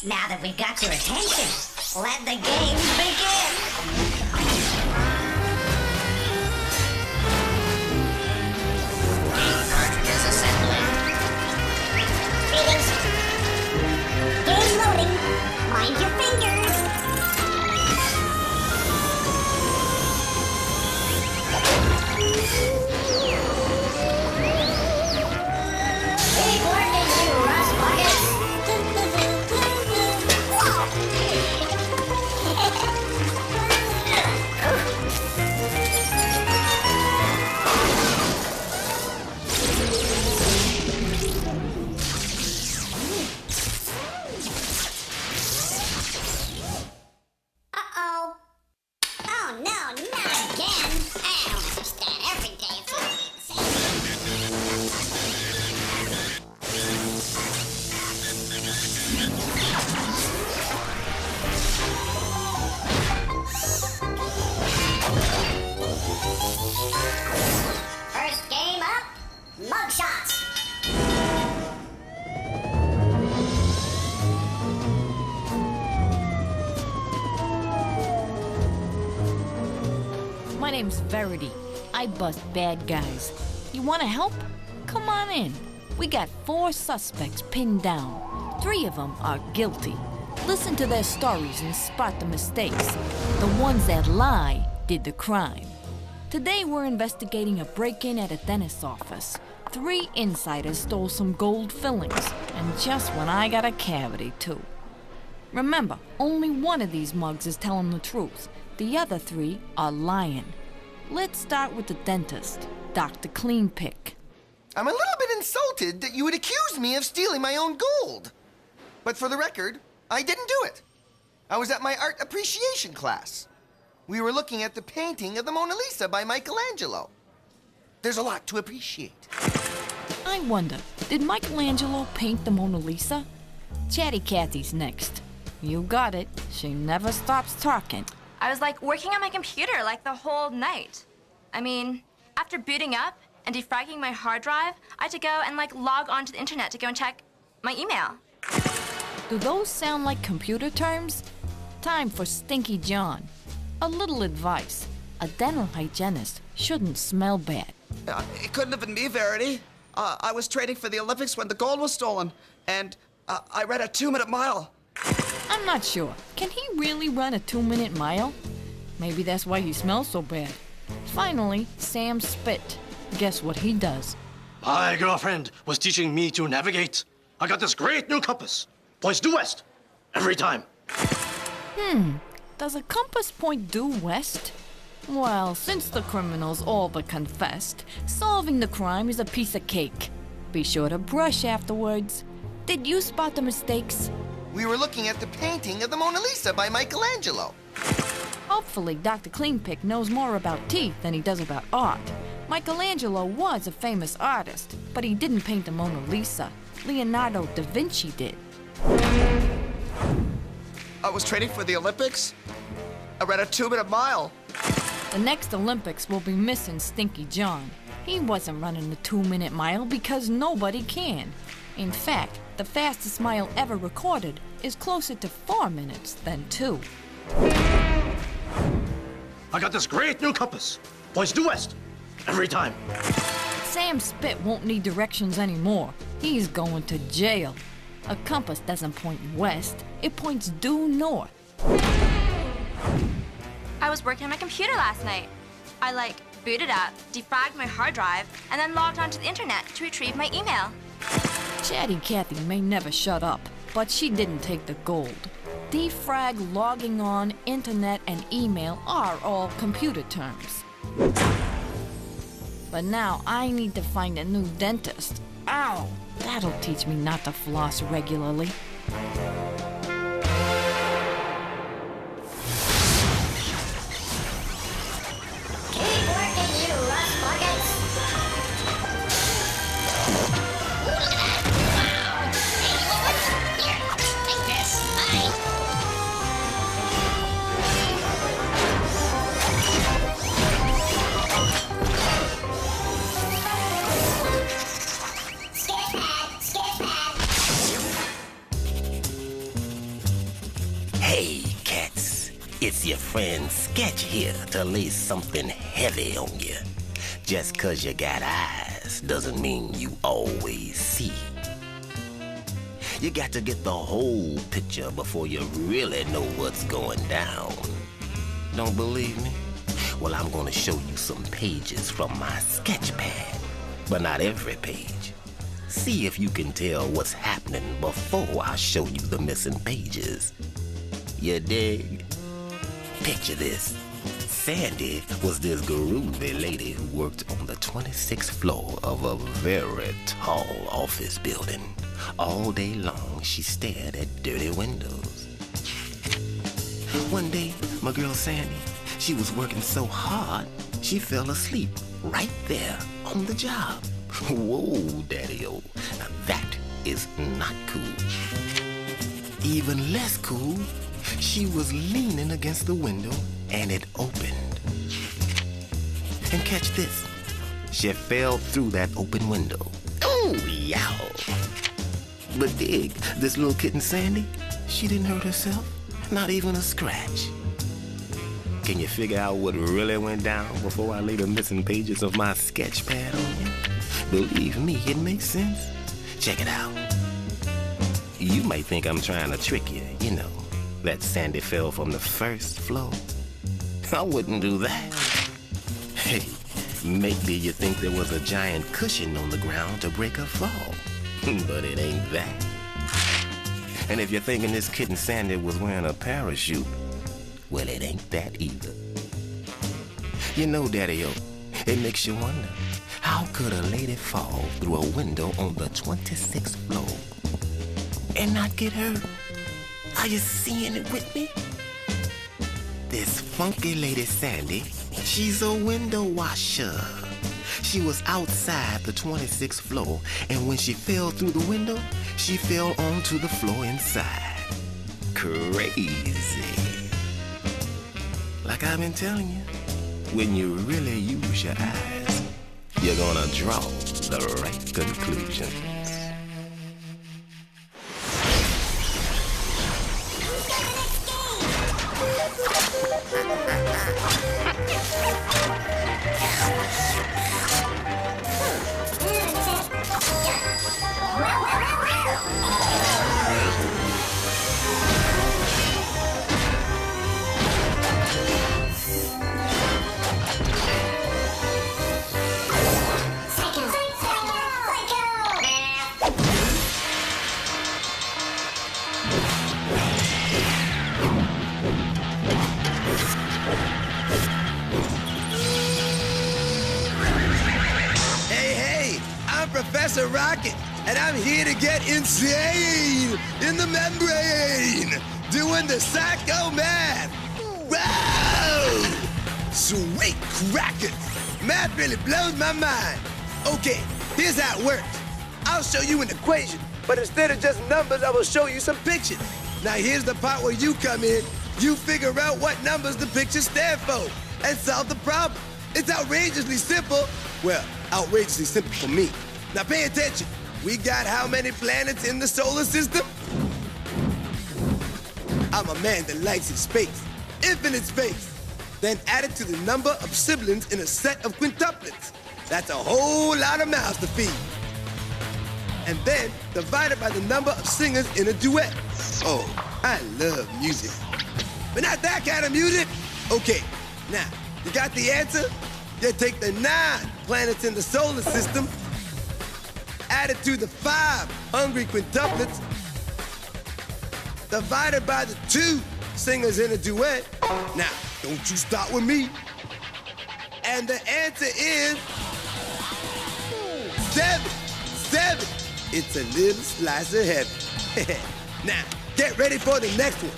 Now that we've got your attention, let the games begin! Game cartridges assembling. Greetings. Game loading. Mind your fingers. Keep working, you rust buckets. Uh-oh. Oh, no, not again. I don't understand. Every day it's gonna be the First game up, mugshots. My name's Verity. I bust bad guys. You wanna help? Come on in. We got 4 suspects pinned down. 3 of them are guilty. Listen to their stories and spot the mistakes. The ones that lie did the crime. Today we're investigating a break-in at a dentist's office. 3 insiders stole some gold fillings, and just when I got a cavity too. Remember, only one of these mugs is telling the truth. The other 3 are lying. Let's start with the dentist, Dr. Cleanpick. I'm a little bit insulted that you would accuse me of stealing my own gold. But for the record, I didn't do it. I was at my art appreciation class. We were looking at the painting of the Mona Lisa by Michelangelo. There's a lot to appreciate. I wonder, did Michelangelo paint the Mona Lisa? Chatty Cathy's next. You got it. She never stops talking. I was working on my computer the whole night. I mean, after booting up and defragging my hard drive, I had to go and log onto the internet to go and check my email. Do those sound like computer terms? Time for Stinky John. A little advice. A dental hygienist shouldn't smell bad. It couldn't have been me, Verity. I was training for the Olympics when the gold was stolen, and I ran a 2-minute mile. I'm not sure. Can he really run a 2-minute mile? Maybe that's why he smells so bad. Finally, Sam Spit. Guess what he does? My girlfriend was teaching me to navigate. I got this great new compass. Points due west. Every time. Does a compass point due west? Well, since the criminals all but confessed, solving the crime is a piece of cake. Be sure to brush afterwards. Did you spot the mistakes? We were looking at the painting of the Mona Lisa by Michelangelo. Hopefully, Dr. Cleanpick knows more about teeth than he does about art. Michelangelo was a famous artist, but he didn't paint the Mona Lisa. Leonardo da Vinci did. I was training for the Olympics. I ran a 2-minute mile. The next Olympics will be missing Stinky John. He wasn't running the 2-minute mile because nobody can. In fact, the fastest mile ever recorded is closer to 4 minutes than 2. I got this great new compass. Points due west. Every time. Sam Spit won't need directions anymore. He's going to jail. A compass doesn't point west, it points due north. I was working on my computer last night. I booted up, defragged my hard drive, and then logged onto the internet to retrieve my email. Chatty Cathy may never shut up, but she didn't take the gold. Defrag, logging on, internet, and email are all computer terms. But now I need to find a new dentist. Ow! That'll teach me not to floss regularly. Keep working, you rust buckets. It's your friend Sketch here to lay something heavy on you. Just 'cause you got eyes doesn't mean you always see. You got to get the whole picture before you really know what's going down. Don't believe me? Well, I'm gonna show you some pages from my sketch pad, but not every page. See if you can tell what's happening before I show you the missing pages. You dig? Picture this. Sandy was this groovy lady who worked on the 26th floor of a very tall office building. All day long, she stared at dirty windows. One day, my girl Sandy, she was working so hard, she fell asleep right there on the job. Whoa, Daddy-o, now that is not cool. Even less cool, she was leaning against the window and it opened. And catch this, she fell through that open window. Oh, yow! But dig, this little kitten Sandy, she didn't hurt herself, not even a scratch. Can you figure out what really went down before I lay the missing pages of my sketch pad on you? Believe me, it makes sense. Check it out. You might think I'm trying to trick you, you know, that Sandy fell from the first floor. I wouldn't do that. Hey, maybe you think there was a giant cushion on the ground to break her fall. But it ain't that. And if you're thinking this kitten Sandy was wearing a parachute, well, it ain't that either. You know, Daddy-o, it makes you wonder, how could a lady fall through a window on the 26th floor and not get hurt? Are you seeing it with me? This funky lady Sandy, she's a window washer. She was outside the 26th floor, and when she fell through the window, she fell onto the floor inside. Crazy. Like I've been telling you, when you really use your eyes, you're gonna draw the right conclusion. Professor Rocket, and I'm here to get insane in the membrane, doing the psycho math. Wow! Sweet crackers! Math really blows my mind. Okay, here's how it works. I'll show you an equation, but instead of just numbers, I will show you some pictures. Now here's the part where you come in. You figure out what numbers the pictures stand for and solve the problem. It's outrageously simple. Well, outrageously simple for me. Now pay attention. We got how many planets in the solar system? I'm a man that likes his space. Infinite space. Then add it to the number of siblings in a set of quintuplets. That's a whole lot of mouths to feed. And then divide it by the number of singers in a duet. Oh, I love music. But not that kind of music. Okay, now, you got the answer? You take the 9 planets in the solar system, add it to the 5 hungry quintuplets, divided by the 2 singers in a duet. Now, don't you start with me. And the answer is 7. 7. It's a little slice of heaven. Now, get ready for the next one.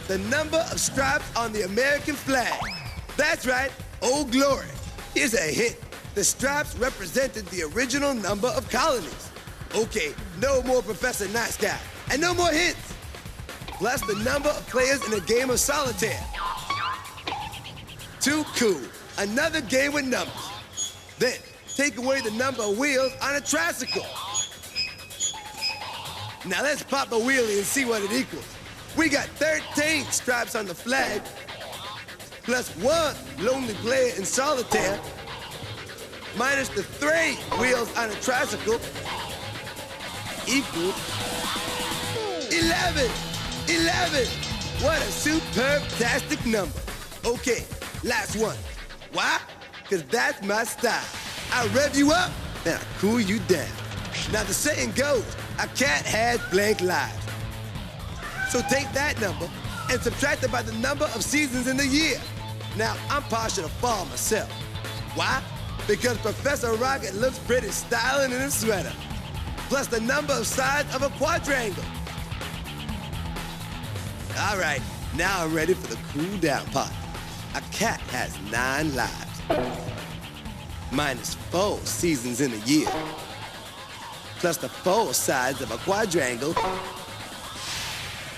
The number of stripes on the American flag. That's right, Old Glory. Here's a hint. The stripes represented the original number of colonies. Okay, no more Professor Nice Guy. And no more hints. Plus the number of players in a game of solitaire. Too cool. Another game with numbers. Then, take away the number of wheels on a tricycle. Now let's pop a wheelie and see what it equals. We got 13 stripes on the flag, plus 1 lonely player in solitaire, minus the 3 wheels on a tricycle, equals 11. 11! What a superb-tastic number. Okay, last one. Why? Because that's my style. I rev you up, and I cool you down. Now the saying goes, a cat has blank lives. So take that number and subtract it by the number of seasons in the year. Now, I'm partial to fall myself. Why? Because Professor Rocket looks pretty styling in a sweater. Plus the number of sides of a quadrangle. All right, now I'm ready for the cool down part. A cat has 9 lives. Minus 4 seasons in a year. Plus the 4 sides of a quadrangle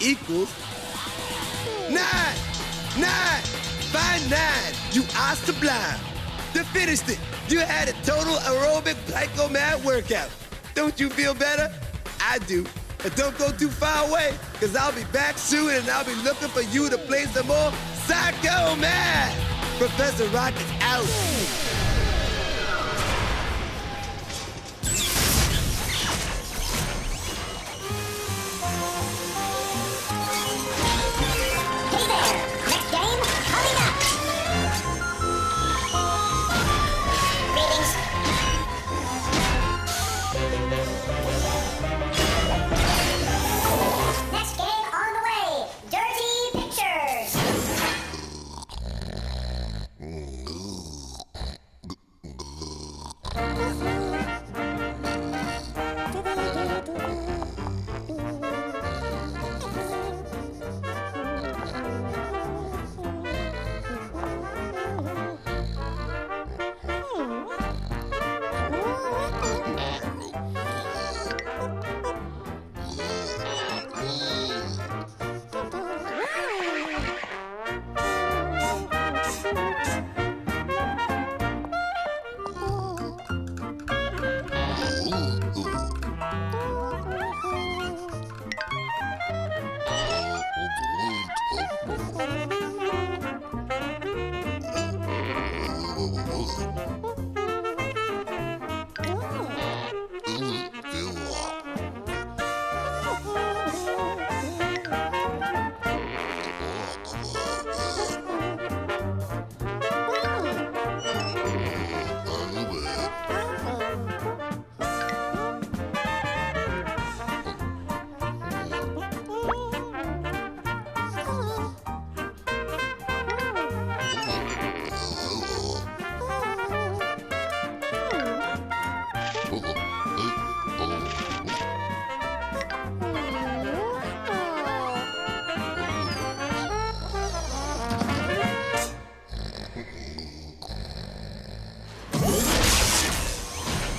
equals 9! 9! Find 9! You are sublime! You finished it! You had a total aerobic psychomat workout. Don't you feel better? I do. But don't go too far away, because I'll be back soon and I'll be looking for you to play some more Psycho Math! Professor Rocket's out! Hey there! Next game coming up! Greetings. Next game on the way! Dirty Pictures! Hey there!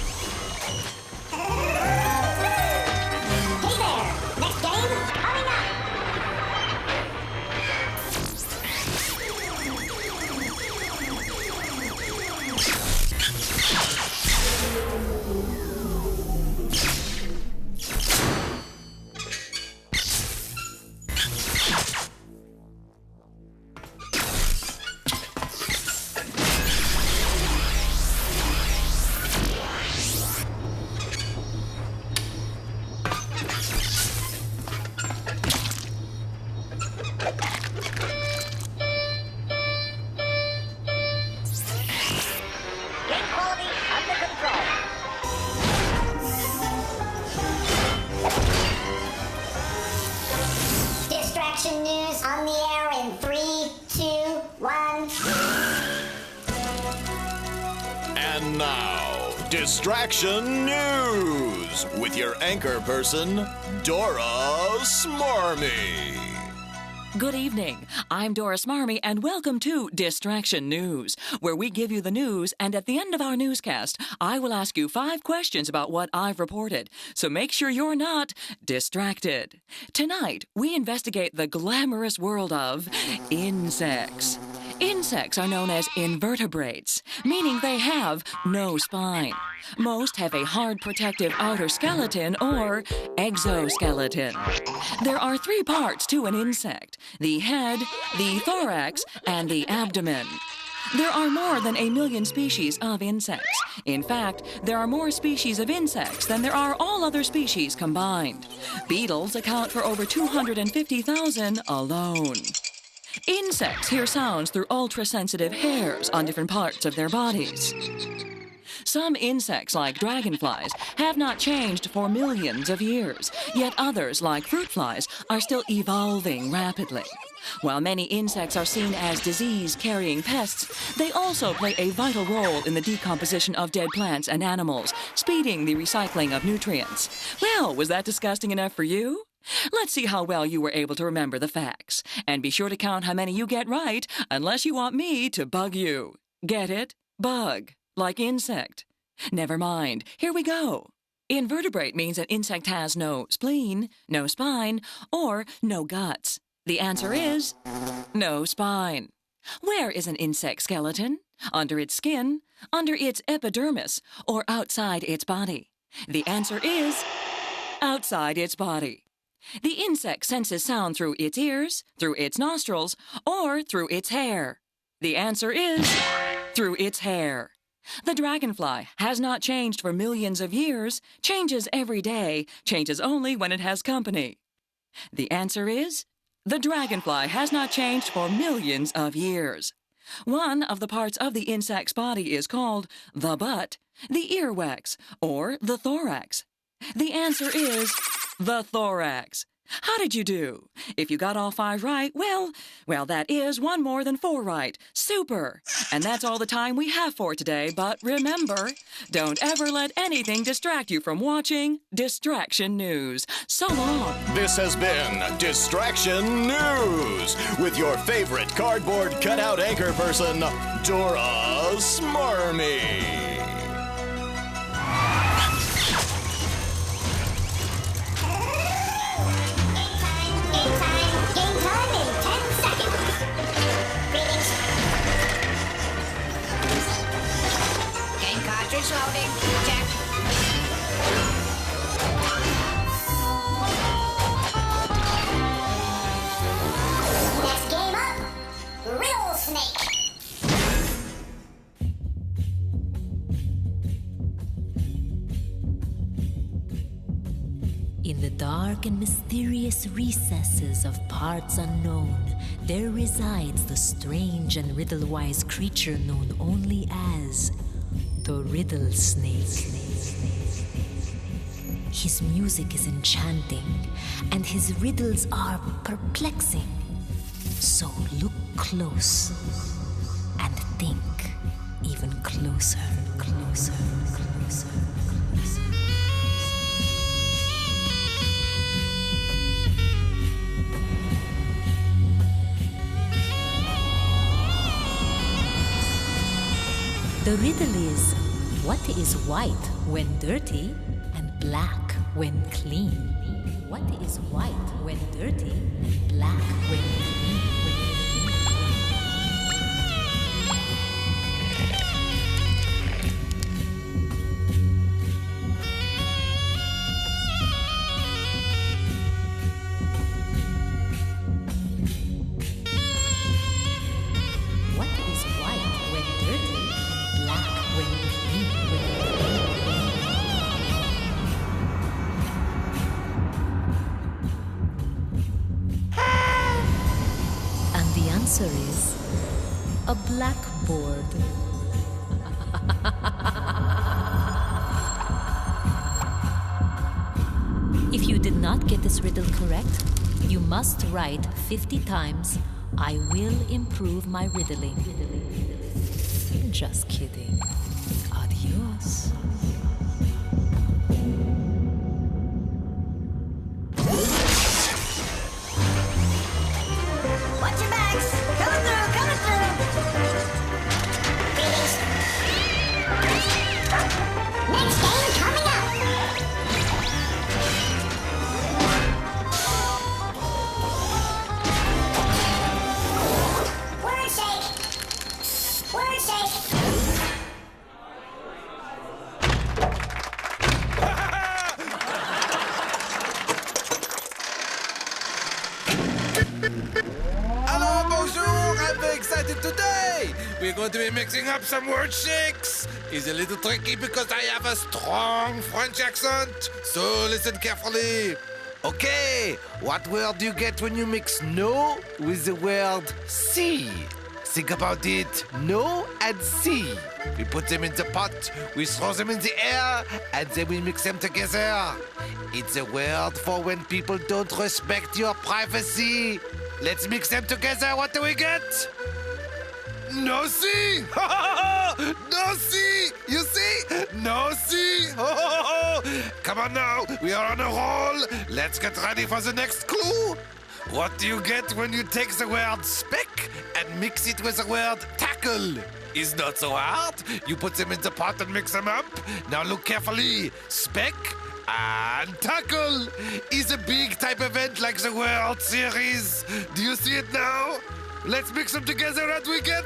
Next game coming up! Game quality under control. Distraction news on the air in 3, 2, 1. And now, Distraction News with your anchor person, Dora Smarmy. Good evening. I'm Doris Marmy, and welcome to Distraction News, where we give you the news, and at the end of our newscast, I will ask you 5 questions about what I've reported. So make sure you're not distracted. Tonight, we investigate the glamorous world of insects. Insects are known as invertebrates, meaning they have no spine. Most have a hard protective outer skeleton or exoskeleton. There are 3 parts to an insect: the head, the thorax, and the abdomen. There are more than 1 million species of insects. In fact, there are more species of insects than there are all other species combined. Beetles account for over 250,000 alone. Insects hear sounds through ultra-sensitive hairs on different parts of their bodies. Some insects, like dragonflies, have not changed for millions of years, yet others, like fruit flies, are still evolving rapidly. While many insects are seen as disease-carrying pests, they also play a vital role in the decomposition of dead plants and animals, speeding the recycling of nutrients. Well, was that disgusting enough for you? Let's see how well you were able to remember the facts. And be sure to count how many you get right, unless you want me to bug you. Get it? Bug. Like insect. Never mind. Here we go. Invertebrate means an insect has no spleen, no spine, or no guts. The answer is no spine. Where is an insect skeleton? Under its skin, under its epidermis, or outside its body? The answer is outside its body. The insect senses sound through its ears, through its nostrils, or through its hair. The answer is through its hair. The dragonfly has not changed for millions of years, changes every day, changes only when it has company. The answer is the dragonfly has not changed for millions of years. One of the parts of the insect's body is called the butt, the earwax, or the thorax. The answer is the thorax. How did you do? If you got all 5 right, well, that is 1 more than 4 right. Super! And that's all the time we have for today, but remember, don't ever let anything distract you from watching Distraction News. So long! This has been Distraction News with your favorite cardboard cutout anchor person, Dora Smarmy. Cartridge loading. Check. Next game up, Riddle Snake. In the dark and mysterious recesses of parts unknown, there resides the strange and riddle-wise creature known only as the Riddle Snake. His music is enchanting, and his riddles are perplexing. So look close and think even closer, closer, closer, closer. The riddle is, what is white when dirty and black when clean? What is white when dirty and black when clean? What is white when dirty and black when clean? And the answer is a blackboard. If you did not get this riddle correct, you must write 50 times, "I will improve my riddling." Just kidding. Adios. Watch your backs. Coming through, coming through. Greetings. Next game coming up. Word shake. going to be mixing up some word shakes. It's a little tricky because I have a strong French accent. So listen carefully. Okay, what word do you get when you mix no with the word see? Think about it. No and see. We put them in the pot, we throw them in the air, and then we mix them together. It's a word for when people don't respect your privacy. Let's mix them together. What do we get? No see. No see. You see? No see. Come on now. We are on a roll. Let's get ready for the next clue. What do you get when you take the word speck and mix it with the word tackle? It's not so hard. You put them in the pot and mix them up. Now look carefully. Speck and tackle is a big type event like the World Series. Do you see it now? Let's mix them together and we get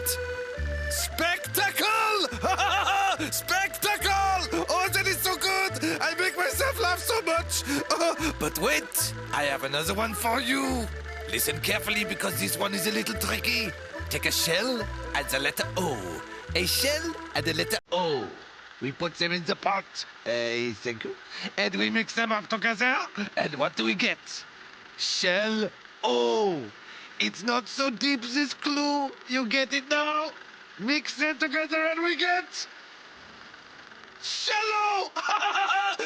spectacle! Spectacle! Oh, that is so good! I make myself laugh so much. But wait, I have another one for you. Listen carefully because this one is a little tricky. Take a shell and the letter O. A shell and the letter O. We put them in the pot. Thank you. And we mix them up together. And what do we get? Shell O. It's not so deep, this clue. You get it now? Mix them together and we get shallow!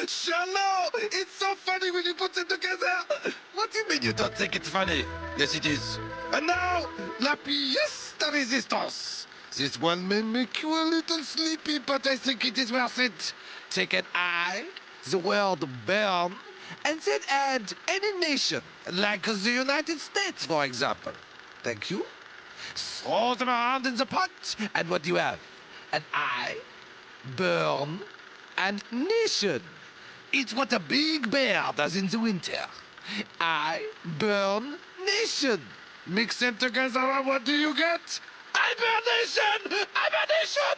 Shallow! It's so funny when you put them together. What do you mean you don't think it's funny? Yes, it is. And now, la pièce de résistance. This one may make you a little sleepy, but I think it is worth it. Take an I, the word burn, and then add any nation, like the United States, for example. Thank you. Throw them around in the pot, and what do you have? An I, burn, and nation. It's what a big bear does in the winter. I, burn, nation. Mix them together, and what do you get? Hibernation! Hibernation!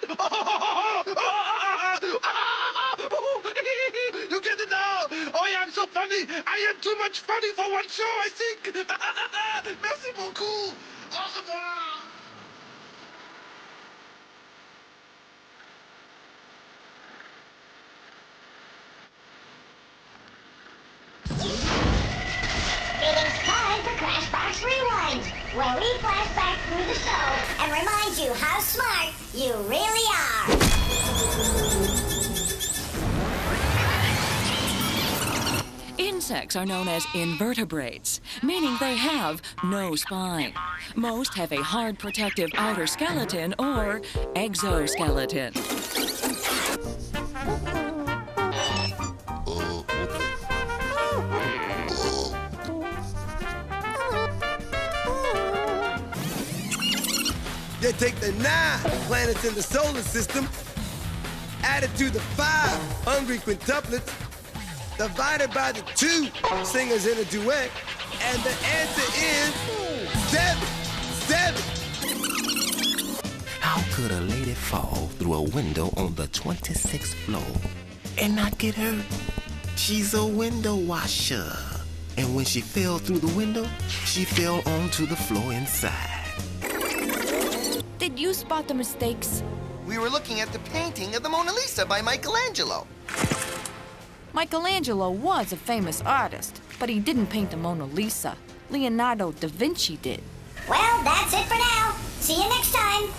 You get it now! Oh, yeah, I'm so funny! I am too much funny for one show, I think! Merci beaucoup! Au revoir! It is time for Crashbox Rewind, where we flash back through the show and remind you how smart you really are. Insects are known as invertebrates, meaning they have no spine. Most have a hard protective outer skeleton or exoskeleton. They take the 9 planets in the solar system, added to the 5 hungry quintuplets, divided by the 2 singers in a duet, and the answer is 7. 7. How could a lady fall through a window on the 26th floor and not get hurt? She's a window washer. And when she fell through the window, she fell onto the floor inside. Did you spot the mistakes? We were looking at the painting of the Mona Lisa by Michelangelo. Michelangelo was a famous artist, but he didn't paint the Mona Lisa. Leonardo da Vinci did. Well, that's it for now. See you next time.